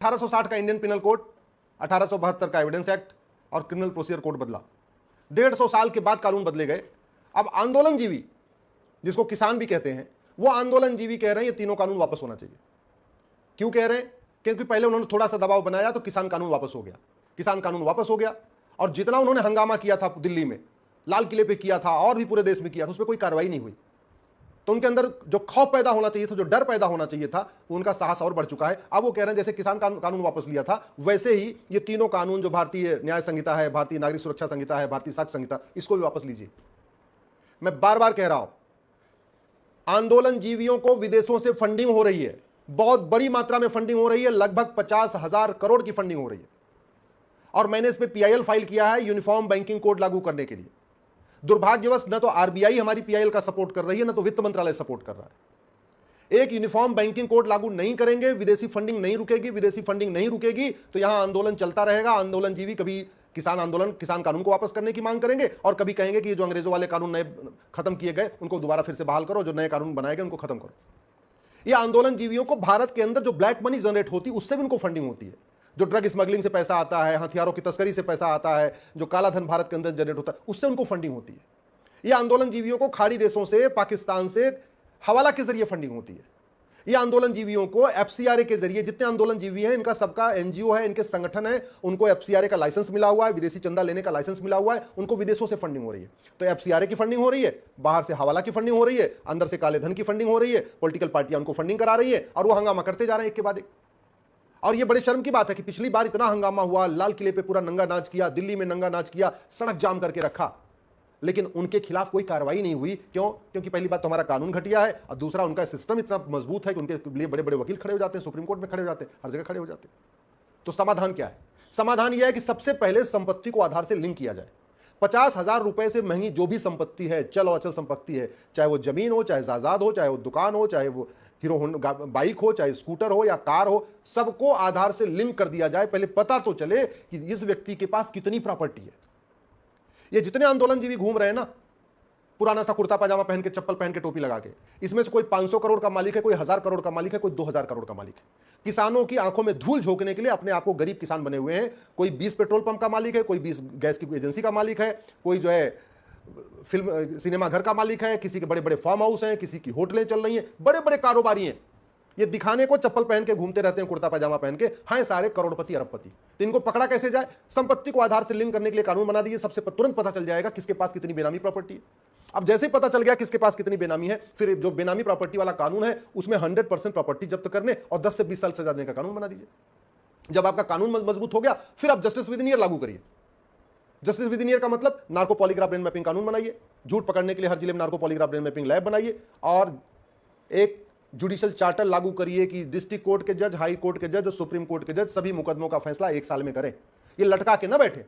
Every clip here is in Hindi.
1860 का इंडियन पिनल कोड, 1872 का एविडेंस एक्ट और क्रिमिनल प्रोसीजर कोड बदला। 150 साल के बाद कानून बदले गए। अब आंदोलनजीवी, जिसको किसान भी कहते हैं, वो आंदोलनजीवी कह रहे हैं ये तीनों कानून वापस होना चाहिए। क्यों कह रहे हैं? क्योंकि पहले उन्होंने थोड़ा सा दबाव बनाया तो किसान कानून वापस हो गया। किसान कानून वापस हो गया और जितना उन्होंने हंगामा किया था दिल्ली में, लाल किले पे किया था और भी पूरे देश में किया था, उस पर कोई कार्रवाई नहीं हुई। तो उनके अंदर जो खौफ पैदा होना चाहिए था, जो डर पैदा होना चाहिए था, उनका साहस और बढ़ चुका है। अब वो कह रहे हैं जैसे किसान कानून वापस लिया था, वैसे ही ये तीनों कानून, जो भारतीय न्याय संहिता है, भारतीय नागरिक सुरक्षा संहिता है, भारतीय साक्ष्य संहिता, इसको भी वापस लीजिए। मैं बार बार कह रहा हूं, आंदोलनजीवियों को विदेशों से फंडिंग हो रही है, बहुत बड़ी मात्रा में फंडिंग हो रही है, लगभग 50,000 करोड़ की फंडिंग हो रही है। और मैंने इस पे पीआईएल फाइल किया है यूनिफॉर्म बैंकिंग कोड लागू करने के लिए। दुर्भाग्यवश न तो आरबीआई हमारी पीआईएल का सपोर्ट कर रही है, न तो वित्त मंत्रालय सपोर्ट कर रहा है। एक यूनिफॉर्म बैंकिंग कोड लागू नहीं करेंगे, विदेशी फंडिंग नहीं रुकेगी, विदेशी फंडिंग नहीं रुकेगी तो यहां आंदोलन चलता रहेगा। आंदोलनजीवी कभी किसान कानून को वापस करने की मांग करेंगे और कभी कहेंगे कि जो अंग्रेजों वाले कानून नए खत्म किए गए उनको दोबारा फिर से बहाल करो, जो नए कानून बनाए गए उनको खत्म करो। ये आंदोलनजीवियों को भारत के अंदर जो ब्लैक मनी जनरेट होती है उससे भी उनको फंडिंग होती है। जो ड्रग स्मगलिंग से पैसा आता है, हथियारों की तस्करी से पैसा आता है, जो काला धन भारत के अंदर जनरेट होता है, उससे उनको फंडिंग होती है। ये आंदोलनजीवियों को खाड़ी देशों से, पाकिस्तान से हवाला के जरिए फंडिंग होती है। ये आंदोलनजीवियों को एफसीआरए के जरिए, जितने आंदोलनजीवी हैं इनका सबका एनजीओ है, इनके संगठन है, उनको एफसीआरए का लाइसेंस मिला हुआ है, विदेशी चंदा लेने का लाइसेंस मिला हुआ है, उनको विदेशों से फंडिंग हो रही है। तो एफसीआरए की फंडिंग हो रही है, बाहर से हवाला की फंडिंग हो रही है, अंदर से काले धन की फंडिंग हो रही है, पॉलिटिकल पार्टियां उनको फंडिंग करा रही है और वो हंगामा करते जा रहे हैं एक के बाद एक। और ये बड़े शर्म की बात है कि पिछली बार इतना हंगामा हुआ, लाल किले पे पूरा नंगा नाच किया, दिल्ली में नंगा नाच किया, सड़क जाम करके रखा, लेकिन उनके खिलाफ कोई कार्रवाई नहीं हुई। क्यों? क्योंकि पहली बात तो हमारा कानून घटिया है और दूसरा उनका सिस्टम इतना मजबूत है कि उनके लिए बड़े बड़े वकील खड़े हो जाते हैं, सुप्रीम कोर्ट में खड़े हो जाते हैं, हर जगह खड़े हो जाते हैं। तो समाधान क्या है? समाधान यह है कि सबसे पहले संपत्ति को आधार से लिंक किया जाए। 50,000 रुपए से महंगी जो भी संपत्ति है, चल और अचल संपत्ति है, चाहे वो जमीन हो, चाहे जायदाद हो, चाहे वो दुकान हो, चाहे वो हीरो होंडा बाइक हो, चाहे स्कूटर हो या कार हो, सबको आधार से लिंक कर दिया जाए। पहले पता तो चले कि इस व्यक्ति के पास कितनी प्रॉपर्टी है। ये जितने आंदोलनजीवी घूम रहे हैं ना, पुराना सा कुर्ता पजामा पहन के, चप्पल पहन के, टोपी लगा के, इसमें से कोई 500 करोड़ का मालिक है, कोई 1000 करोड़ का मालिक है, कोई 2000 करोड़ का मालिक है। किसानों की आंखों में धूल झोंकने के लिए अपने आप को गरीब किसान बने हुए हैं। कोई 20 पेट्रोल पंप का मालिक है, कोई 20 गैस की एजेंसी का मालिक है, कोई जो है फिल्म सिनेमा घर का मालिक है, किसी के बड़े बड़े फार्म हाउस हैं, किसी की होटलें चल रही हैं, बड़े बड़े कारोबारी हैं। ये दिखाने को चप्पल पहन के घूमते रहते हैं, कुर्ता पजामा पहन के, हाँ सारे करोड़पति अरबपति। तो इनको पकड़ा कैसे जाए? संपत्ति को आधार से लिंक करने के लिए कानून बना दिए। सबसे तुरंत पता चल जाएगा किसके पास कितनी बेनामी प्रॉपर्टी है। अब जैसे ही पता चल गया किसके पास कितनी बेनामी है, फिर जो बेनामी प्रॉपर्टी वाला कानून है उसमें 100% प्रॉपर्टी जब्त करने और 10 से 20 साल सजा देने का कानून बना दीजिए। जब आपका कानून मजबूत हो गया, फिर आप जस्टिस विद इन ईयर लागू करिए। जस्टिस विद इन ईयर का मतलब नार्को पॉलीग्राफ ब्रेन मैपिंग कानून बनाइए, झूठ पकड़ने के लिए हर जिले में narco polygraph brain mapping lab बनाइए और एक जुडिशियल चार्टर लागू करिए कि डिस्ट्रिक्ट कोर्ट के जज, हाई कोर्ट के जज, सुप्रीम कोर्ट के जज सभी मुकदमों का फैसला 1 साल में करें। ये लटका के ना बैठे।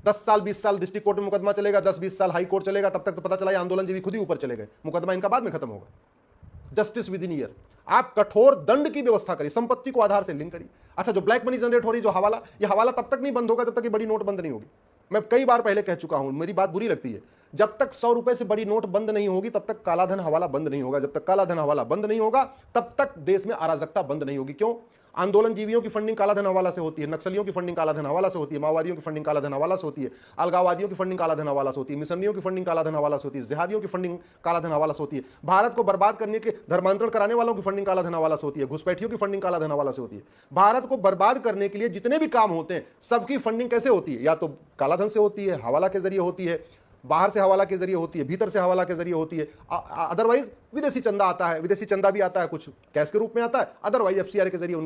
10 साल 20 साल डिस्ट्रिक्ट कोर्ट में मुकदमा चलेगा, 10-20 साल हाई कोर्ट चलेगा, तब तक तो पता चला आंदोलनजीवी खुद ही ऊपर चले गए, मुकदमा इनका बाद में खत्म होगा। जस्टिस विद इन ईयर, आप कठोर दंड की व्यवस्था करिए, संपत्ति को आधार से लिंक करिए। अच्छा, जो ब्लैक मनी जनरेट हो रही, जो हवाला, ये हवाला तब तक नहीं बंद होगा जब तक ये बड़ी नोट बंद नहीं होगी। मैं कई बार पहले कह चुका हूं, मेरी बात बुरी लगती है, जब तक 100 रुपए से बड़ी नोट बंद नहीं होगी तब तक काला धन हवाला बंद नहीं होगा। जब तक काला धन हवाला बंद नहीं होगा तब तक देश में अराजकता बंद नहीं होगी। क्यों? आंदोलनजीवियों की फंडिंग काला धन हवाला से होती है, नक्सलियों की फंडिंग काला धन हवाला से होती है, माओवादियों की फंडिंग काला धन हवाला से होती है, अलगाववादियों की फंडिंग काला धन हवाला से होती है, मिशनरियों की फंडिंग काला धन हवाला से होती है, जिहादियों की फंडिंग काला धन हवाला से होती है, भारत को बर्बाद करने के धर्मांतरण कराने वालों की फंडिंग काला धन हवाला से होती है, घुसपैठियों की फंडिंग काला धन हवाला से होती है। भारत को बर्बाद करने के लिए जितने भी काम होते हैं सबकी फंडिंग कैसे होती है? या तो काला धन से होती है, हवाला के जरिए होती है, बाहर से हवाला के जरिए होती है, भीतर से हवाला के जरिए होती है, अदरवाइज विदेशी चंदा आता है, विदेशी चंदा भी आता है, कुछ कैश के रूप में आता है, अदरवाइज एफसीआरए के जरिए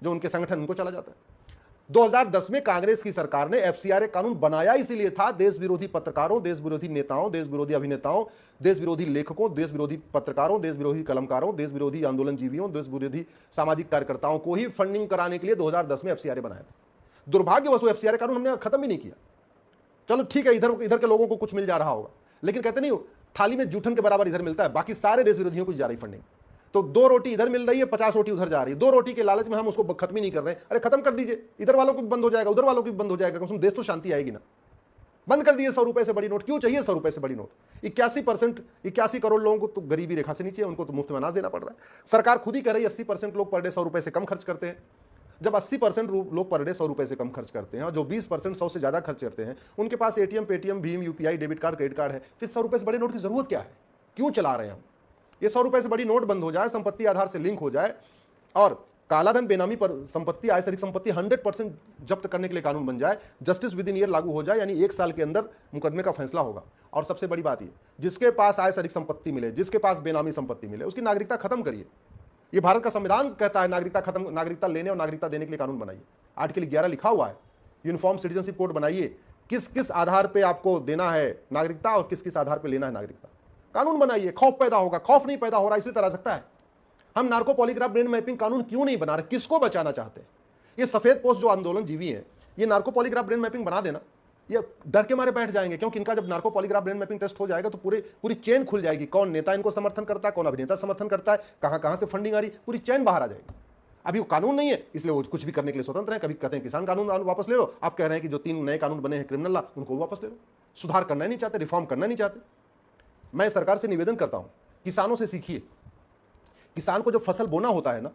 उनके संगठन उनको चला जाता है। 2010 में कांग्रेस की सरकार ने एफसीआरए कानून बनाया इसीलिए था, देश विरोधी पत्रकारों, देश विरोधी नेताओं, देश विरोधी अभिनेताओं, देश विरोधी लेखकों, देश विरोधी पत्रकारों, देश विरोधी कलमकारों, देश विरोधी आंदोलनजीवियों, देश विरोधी सामाजिक कार्यकर्ताओं को ही फंडिंग कराने के लिए 2010 में एफसीआरए बनाया था। दुर्भाग्यवश वो एफसीआरए कानून हमने खत्म भी नहीं किया। चलो ठीक है, इधर के लोगों को कुछ मिल जा रहा होगा, लेकिन कहते नहीं थाली में जूठन के बराबर इधर मिलता है, बाकी सारे देश विरोधियों को जा रही फंडिंग। तो 2 रोटी इधर मिल रही है, 50 रोटी उधर जा रही है। 2 रोटी के लालच में हम उसको खत्म ही नहीं कर रहे हैं। अरे खत्म कर दीजिए, इधर वालों को भी बंद हो जाएगा, उधर वालों को भी बंद हो जाएगा, कम से कम देश तो शांति आएगी ना। बंद कर दिए 100 रुपए से बड़ी नोट। क्यों चाहिए 100 रुपए से बड़ी नोट? 81 करोड़ लोगों को तो गरीबी रेखा से नीचे है, उनको तो मुफ्त में अनाज देना पड़ रहा है। सरकार खुद ही कह रही है 80% लोग पर डे 100 रुपए से कम खर्च करते हैं। जब 80% लोग पर डे 100 रुपए से कम खर्च करते हैं और जो 20% 100 से ज्यादा खर्च करते हैं उनके पास एटीएम, पेटीएम, भीम, UPI, debit card, credit card है, फिर 100 रुपए से बड़े नोट की जरूरत क्या है? क्यों चला रहे हैं हम? ये 100 रुपए से बड़ी नोट बंद हो जाए, संपत्ति आधार से लिंक हो जाए और कालाधन, बेनामी पर संपत्ति, आय से अधिक संपत्ति 100% जब्त करने के लिए कानून बन जाए, जस्टिस विद इन ईयर लागू हो जाए, यानी 1 साल के अंदर मुकदमे का फैसला होगा। और सबसे बड़ी बात ये, जिसके पास आय से अधिक संपत्ति मिले, जिसके पास बेनामी संपत्ति मिले, उसकी नागरिकता खत्म करिए। ये भारत का संविधान कहता है नागरिकता लेने और नागरिकता देने के लिए कानून बनाइए। आर्टिकल 11 लिखा हुआ है, यूनिफॉर्म सिटीजनशिप कोड बनाइए, किस किस आधार पे आपको देना है नागरिकता और किस किस आधार पे लेना है नागरिकता, कानून बनाइए। खौफ पैदा होगा, खौफ नहीं पैदा हो रहा, इसलिए तरह सकता है। हम नार्को पॉलीग्राफ ब्रेन मैपिंग कानून क्यों नहीं बना रहे? किसको बचाना चाहते हैं? ये सफेद पोस्ट जो आंदोलन जीवी है, ये नार्को पॉलीग्राफ ब्रेन मैपिंग बना देना, ये डर के मारे बैठ जाएंगे, क्योंकि इनका जब narco polygraph brain mapping test हो जाएगा तो पूरी चेन खुल जाएगी। कौन नेता इनको समर्थन करता है, कौन अभिनेता समर्थन करता है, कहां से फंडिंग आ रही, पूरी चेन बाहर आ जाएगी। अभी वो कानून नहीं है, इसलिए वो कुछ भी करने के लिए स्वतंत्र है। कभी कहते हैं किसान कानून वापस ले लो, आप कह रहे हैं कि जो 3 नए कानून बने हैं क्रिमिनल लॉ, उनको वापस ले लो। सुधार करना नहीं चाहते, रिफॉर्म करना नहीं चाहते। मैं सरकार से निवेदन करता हूं, किसानों से सीखिए। किसान को जो फसल बोना होता है ना,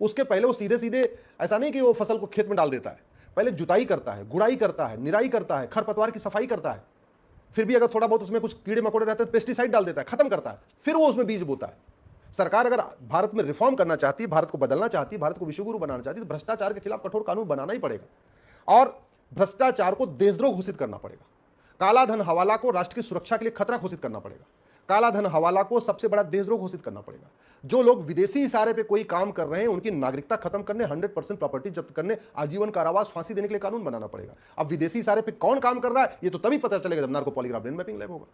उसके पहले वो सीधे ऐसा नहीं कि वो फसल को खेत में डाल देता है, पहले जुताई करता है, गुड़ाई करता है, निराई करता है, खरपतवार की सफाई करता है, फिर भी अगर थोड़ा बहुत उसमें कुछ कीड़े मकोड़े रहते हैं पेस्टिसाइड डाल देता है, खत्म करता है, फिर वो उसमें बीज बोता है। सरकार अगर भारत में रिफॉर्म करना चाहती है, भारत को बदलना चाहती है, भारत को विश्वगुरु बनाना चाहती है, तो भ्रष्टाचार के खिलाफ कठोर कानून बनाना ही पड़ेगा और भ्रष्टाचार को देशद्रोह घोषित करना पड़ेगा। काला धन हवाला को राष्ट्र की सुरक्षा के लिए खतरा घोषित करना पड़ेगा। काला धन हवाला को सबसे बड़ा देशद्रोह घोषित करना पड़ेगा। जो लोग विदेशी इशारे पे कोई काम कर रहे हैं उनकी नागरिकता खत्म करने, 100% प्रॉपर्टी जब्त करने, आजीवन कारावास, फांसी देने के लिए कानून बनाना पड़ेगा। अब विदेशी इशारे पे कौन काम कर रहा है ये तो तभी पता चलेगा जब narco polygraph brain mapping lab होगा।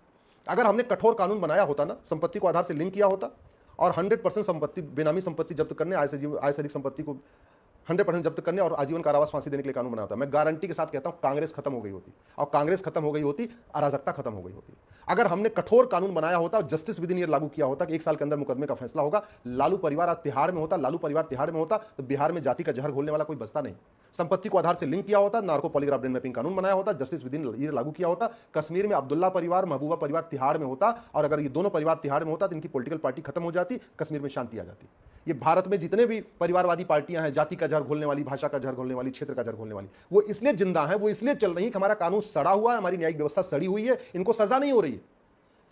अगर हमने कठोर कानून बनाया होता ना, संपत्ति को आधार से लिंक किया होता और 100% संपत्ति, बेनामी संपत्ति जब्त करने, आय से अधिक संपत्ति को 100% जब्त करने और आजीवन कारावास, फांसी देने के लिए कानून बना होता, मैं गारंटी के साथ कहता हूं कांग्रेस खत्म हो गई होती। और कांग्रेस खत्म हो गई होती, अराजकता खत्म हो गई होती। अगर हमने कठोर कानून बनाया होता और जस्टिस विद इन ईयर लागू किया होता कि 1 साल के अंदर मुकदमे का फैसला होगा, लालू परिवार आज तिहाड़ में होता, लालू परिवार तिहाड़ में होता तो बिहार में जाति का जहर घोलने वाला कोई बचता नहीं। संपत्ति को आधार से लिंक किया होता, नार्को पॉलीग्राफ ब्रेन मैपिंग कानून बनाया होता, जस्टिस विद इन ईयर लागू किया होता, कश्मीर में अब्दुल्ला परिवार, महबूबा परिवार तिहाड़ में होता, और अगर ये दोनों परिवार तिहाड़ में होता तो इनकी पॉलिटिकल पार्टी खत्म हो जाती, कश्मीर में शांति आ जाती। ये भारत में जितने भी परिवारवादी पार्टियां हैं, जाति का जहर घोलने वाली, भाषा का जहर घोलने वाली, क्षेत्र का जहर घोलने वाली, वो इसलिए जिंदा है, वो इसलिए चल रही है कि हमारा कानून सड़ा हुआ है, हमारी न्यायिक व्यवस्था सड़ी हुई है, इनको सजा नहीं हो रही है।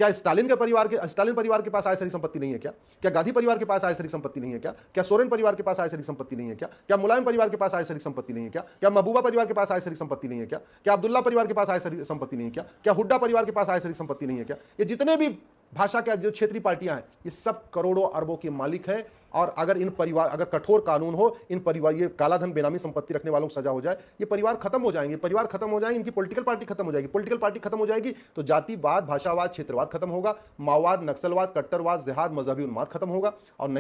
क्या स्टालिन परिवार के पास आय से अधिक संपत्ति नहीं है क्या? क्या गांधी परिवार के पास आय से अधिक संपत्ति नहीं है क्या? क्या सोरेन परिवार के पास आय से अधिक संपत्ति नहीं है क्या? क्या मुलायम परिवार के पास आय से अधिक संपत्ति नहीं है क्या? क्या महबूबा परिवार के पास आय से अधिक संपत्ति नहीं है क्या? क्या अब्दुल्ला परिवार के पास आय से अधिक संपत्ति नहीं है क्या? क्या हुड्डा परिवार के पास आय से अधिक संपत्ति नहीं है क्या? ये जितने भी भाषा के जो क्षेत्रीय पार्टियां हैं, ये सब करोड़ों अरबों के मालिक हैं। और अगर अगर कठोर कानून हो, इन परिवार, ये कालाधन बेनामी संपत्ति रखने वालों को सजा हो जाए, ये परिवार खत्म हो जाएंगे, इनकी पॉलिटिकल पार्टी खत्म हो जाएगी। पॉलिटिकल पार्टी खत्म हो जाएगी तो जातिवाद, भाषावाद, क्षेत्रवाद खत्म होगा, माओवाद, नक्सलवाद, कट्टरवाद, जिहाद, मजहबी उन्माद खत्म होगा। और नहीं